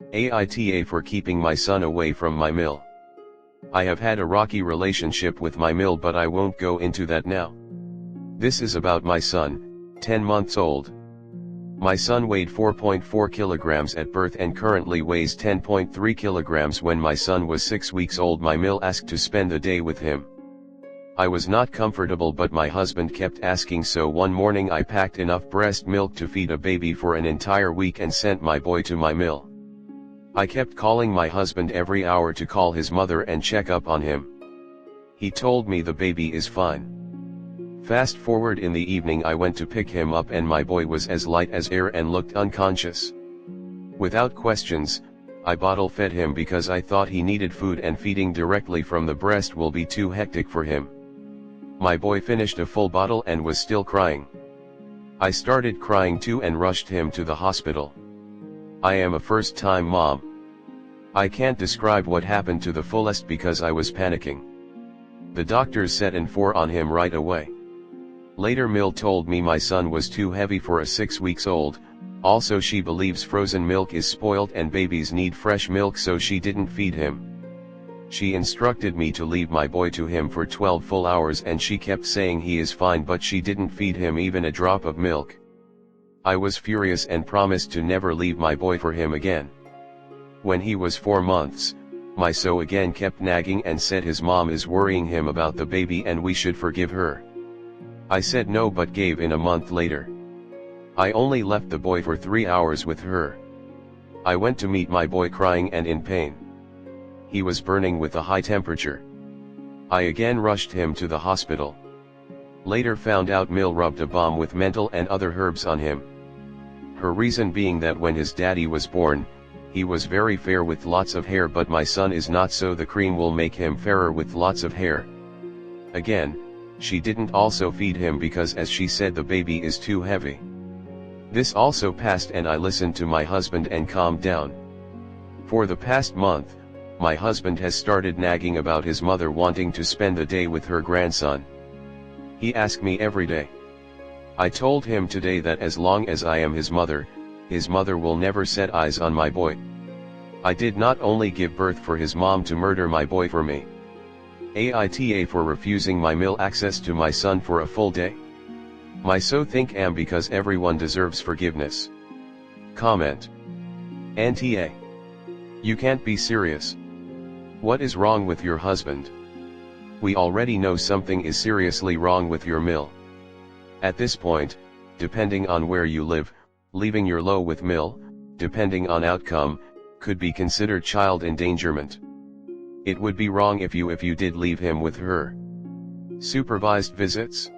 AITA for keeping my son away from my mill. I have had a rocky relationship with my mill, but I won't go into that now. This is about my son, 10 months old. My son weighed 4.4 kilograms at birth and currently weighs 10.3 kilograms. When my son was 6 weeks old, my mill asked to spend the day with him. I was not comfortable, but my husband kept asking, so one morning I packed enough breast milk to feed a baby for an entire week and sent my boy to my mill. I kept calling my husband every hour to call his mother and check up on him. He told me the baby is fine. Fast forward, in the evening I went to pick him up and my boy was as light as air and looked unconscious. Without questions, I bottle fed him because I thought he needed food and feeding directly from the breast will be too hectic for him. My boy finished a full bottle and was still crying. I started crying too and rushed him to the hospital. I am a first-time mom. I can't describe what happened to the fullest because I was panicking. The doctors set an 4 on him right away. Later Mill told me my son was too heavy for a 6 weeks old, also she believes frozen milk is spoiled and babies need fresh milk, so she didn't feed him. She instructed me to leave my boy to him for 12 full hours and she kept saying he is fine, but she didn't feed him even a drop of milk. I was furious and promised to never leave my boy for him again. When he was 4 months, my son again kept nagging and said his mom is worrying him about the baby and we should forgive her. I said no, but gave in a month later. I only left the boy for 3 hours with her. I went to meet my boy crying and in pain. He was burning with a high temperature. I again rushed him to the hospital. Later found out Mill rubbed a balm with menthol and other herbs on him. Her reason being that when his daddy was born, he was very fair with lots of hair, but my son is not, so the cream will make him fairer with lots of hair. Again, she didn't also feed him because, as she said, the baby is too heavy. This also passed and I listened to my husband and calmed down. For the past month, my husband has started nagging about his mother wanting to spend the day with her grandson. He asked me every day. I told him today that as long as I am his mother will never set eyes on my boy. I did not only give birth for his mom to murder my boy for me. AITA for refusing my mill access to my son for a full day. My so think am because everyone deserves forgiveness. Comment. Anti-A. You can't be serious. What is wrong with your husband? We already know something is seriously wrong with your mill. At this point, depending on where you live, leaving your low with mill, depending on outcome, could be considered child endangerment. It would be wrong if you did leave him with her. Supervised visits?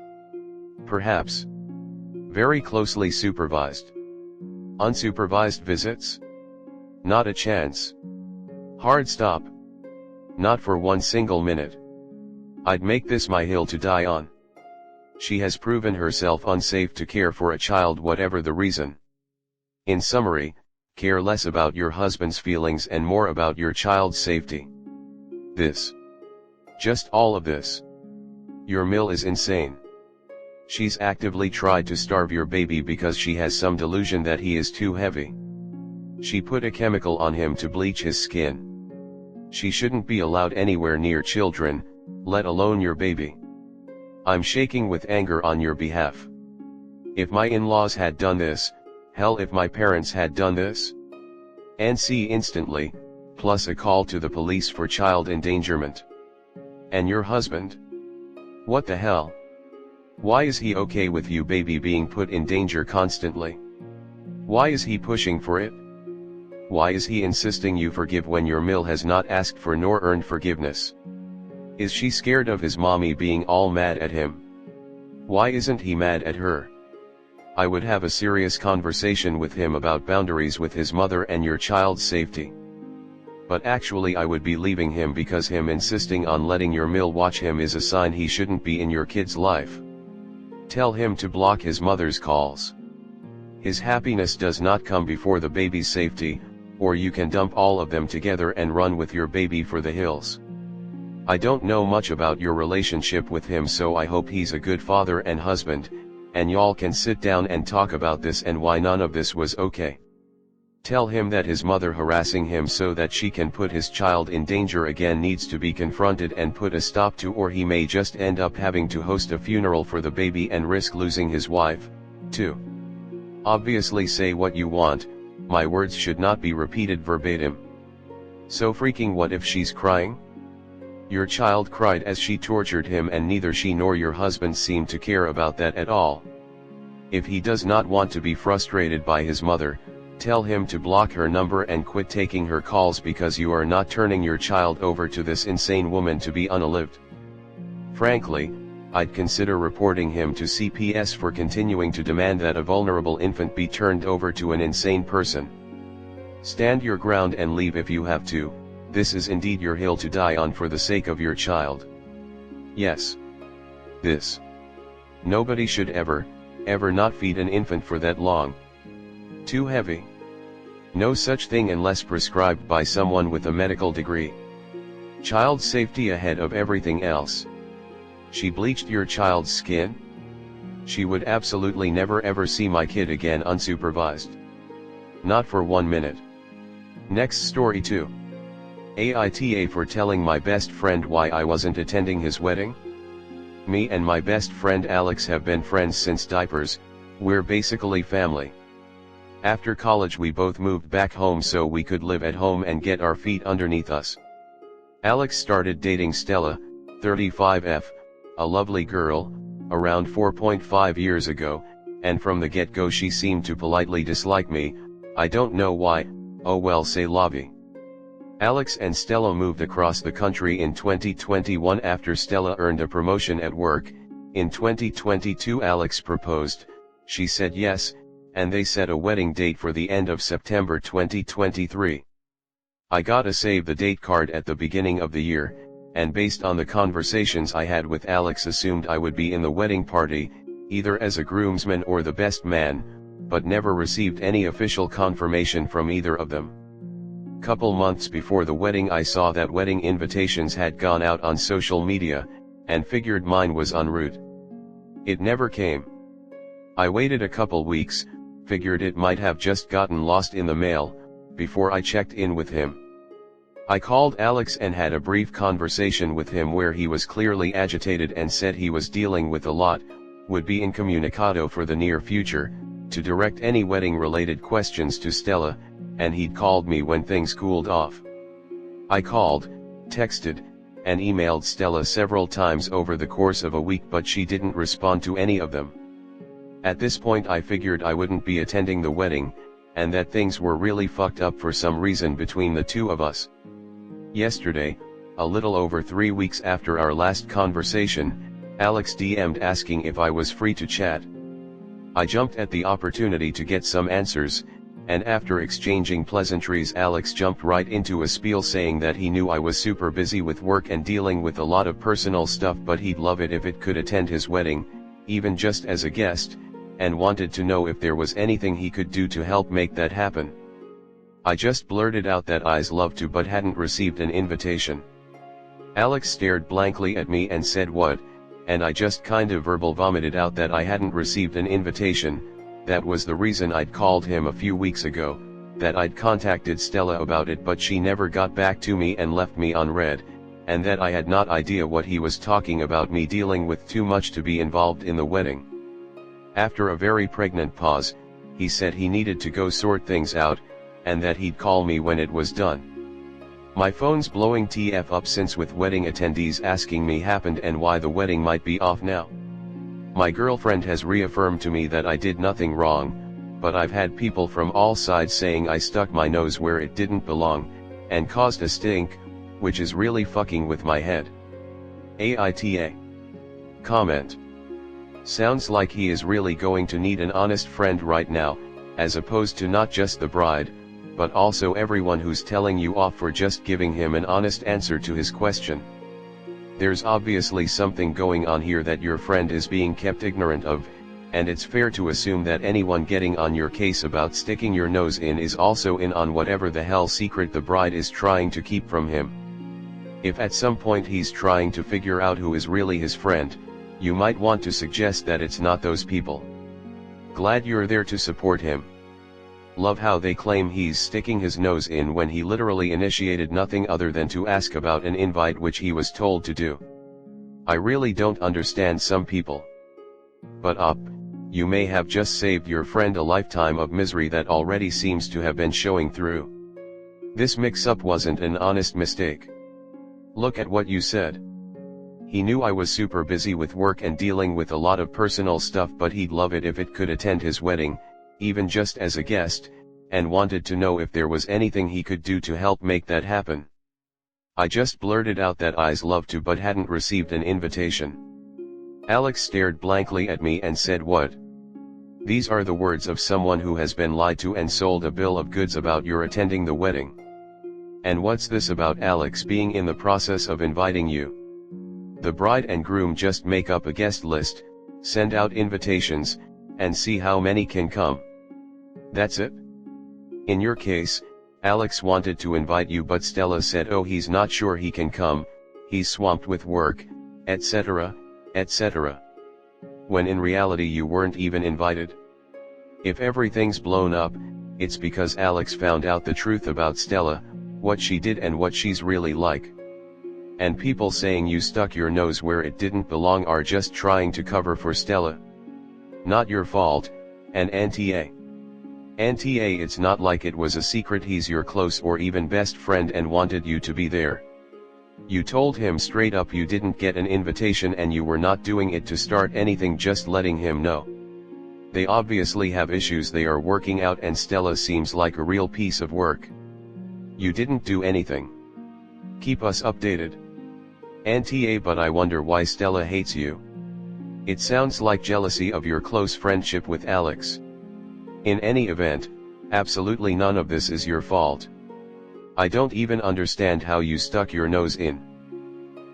Perhaps. Very closely supervised. Unsupervised visits? Not a chance. Hard stop. Not for one single minute. I'd make this my hill to die on. She has proven herself unsafe to care for a child, whatever the reason. In summary, care less about your husband's feelings and more about your child's safety. This. Just all of this. Your mill is insane. She's actively tried to starve your baby because she has some delusion that he is too heavy. She put a chemical on him to bleach his skin. She shouldn't be allowed anywhere near children, let alone your baby. I'm shaking with anger on your behalf. If my in-laws had done this, hell, if my parents had done this. And see instantly, plus a call to the police for child endangerment. And your husband? What the hell? Why is he okay with you baby being put in danger constantly? Why is he pushing for it? Why is he insisting you forgive when your mill has not asked for nor earned forgiveness? Is she scared of his mommy being all mad at him? Why isn't he mad at her? I would have a serious conversation with him about boundaries with his mother and your child's safety. But actually I would be leaving him because him insisting on letting your mill watch him is a sign he shouldn't be in your kid's life. Tell him to block his mother's calls. His happiness does not come before the baby's safety, or you can dump all of them together and run with your baby for the hills. I don't know much about your relationship with him, so I hope he's a good father and husband, and y'all can sit down and talk about this and why none of this was okay. Tell him that his mother harassing him so that she can put his child in danger again needs to be confronted and put a stop to, or he may just end up having to host a funeral for the baby and risk losing his wife. 2. Obviously say what you want, my words should not be repeated verbatim. So freaking what if she's crying? Your child cried as she tortured him and neither she nor your husband seemed to care about that at all. If he does not want to be frustrated by his mother, tell him to block her number and quit taking her calls because you are not turning your child over to this insane woman to be unalived. Frankly, I'd consider reporting him to CPS for continuing to demand that a vulnerable infant be turned over to an insane person. Stand your ground and leave if you have to, this is indeed your hill to die on for the sake of your child. Yes. This. Nobody should ever not feed an infant for that long. Too heavy. No such thing unless prescribed by someone with a medical degree. Child safety ahead of everything else. She bleached your child's skin? She would absolutely never ever see my kid again unsupervised. Not for 1 minute. Next story 2. AITA for telling my best friend why I wasn't attending his wedding? Me and my best friend Alex have been friends since diapers, we're basically family. After college we both moved back home so we could live at home and get our feet underneath us. Alex started dating Stella, 35F, a lovely girl, around 4.5 years ago, and from the get-go she seemed to politely dislike me, I don't know why, oh well c'est la vie. Alex and Stella moved across the country in 2021 after Stella earned a promotion at work. In 2022 Alex proposed, she said yes, and they set a wedding date for the end of September 2023. I got a save the date card at the beginning of the year, and based on the conversations I had with Alex assumed I would be in the wedding party, either as a groomsman or the best man, but never received any official confirmation from either of them. Couple months before the wedding I saw that wedding invitations had gone out on social media, and figured mine was en route. It never came. I waited a couple weeks, figured it might have just gotten lost in the mail, before I checked in with him. I called Alex and had a brief conversation with him where he was clearly agitated and said he was dealing with a lot, would be incommunicado for the near future, to direct any wedding-related questions to Stella, and he'd called me when things cooled off. I called, texted, and emailed Stella several times over the course of a week but she didn't respond to any of them. At this point I figured I wouldn't be attending the wedding, and that things were really fucked up for some reason between the two of us. Yesterday, a little over 3 weeks after our last conversation, Alex DM'd asking if I was free to chat. I jumped at the opportunity to get some answers, and after exchanging pleasantries Alex jumped right into a spiel saying that he knew I was super busy with work and dealing with a lot of personal stuff but he'd love it if it could attend his wedding, even just as a guest, and wanted to know if there was anything he could do to help make that happen. I just blurted out that I'd love to but hadn't received an invitation. Alex stared blankly at me and said what, and I just kind of verbal vomited out that I hadn't received an invitation, that was the reason I'd called him a few weeks ago, that I'd contacted Stella about it but she never got back to me and left me on red, and that I had not idea what he was talking about me dealing with too much to be involved in the wedding. After a very pregnant pause, he said he needed to go sort things out, and that he'd call me when it was done. My phone's blowing TF up since with wedding attendees asking me happened and why the wedding might be off now. My girlfriend has reaffirmed to me that I did nothing wrong, but I've had people from all sides saying I stuck my nose where it didn't belong, and caused a stink, which is really fucking with my head. AITA. Comment. Sounds like he is really going to need an honest friend right now, as opposed to not just the bride, but also everyone who's telling you off for just giving him an honest answer to his question. There's obviously something going on here that your friend is being kept ignorant of, and it's fair to assume that anyone getting on your case about sticking your nose in is also in on whatever the hell secret the bride is trying to keep from him. If at some point he's trying to figure out who is really his friend, you might want to suggest that it's not those people. Glad you're there to support him. Love how they claim he's sticking his nose in when he literally initiated nothing other than to ask about an invite which he was told to do. I really don't understand some people. But you may have just saved your friend a lifetime of misery that already seems to have been showing through. This mix-up wasn't an honest mistake. Look at what you said. He knew I was super busy with work and dealing with a lot of personal stuff, but he'd love it if it could attend his wedding, even just as a guest, and wanted to know if there was anything he could do to help make that happen. I just blurted out that I'd love to but hadn't received an invitation. Alex stared blankly at me and said, "What?" These are the words of someone who has been lied to and sold a bill of goods about your attending the wedding. And what's this about Alex being in the process of inviting you? The bride and groom just make up a guest list, send out invitations, and see how many can come. That's it? In your case, Alex wanted to invite you but Stella said, "Oh, he's not sure he can come, he's swamped with work, etc., etc." When in reality you weren't even invited. If everything's blown up, it's because Alex found out the truth about Stella, what she did and what she's really like. And people saying you stuck your nose where it didn't belong are just trying to cover for Stella. Not your fault, and Auntie it's not like it was a secret he's your close or even best friend and wanted you to be there. You told him straight up you didn't get an invitation and you were not doing it to start anything, just letting him know. They obviously have issues they are working out and Stella seems like a real piece of work. You didn't do anything. Keep us updated. Auntie, but I wonder why Stella hates you. It sounds like jealousy of your close friendship with Alex. In any event, absolutely none of this is your fault. I don't even understand how you stuck your nose in.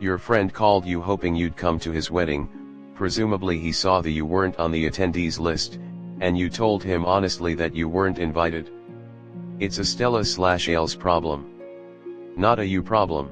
Your friend called you hoping you'd come to his wedding, presumably he saw that you weren't on the attendees list, and you told him honestly that you weren't invited. It's a Stella/Ale's problem. Not a you problem.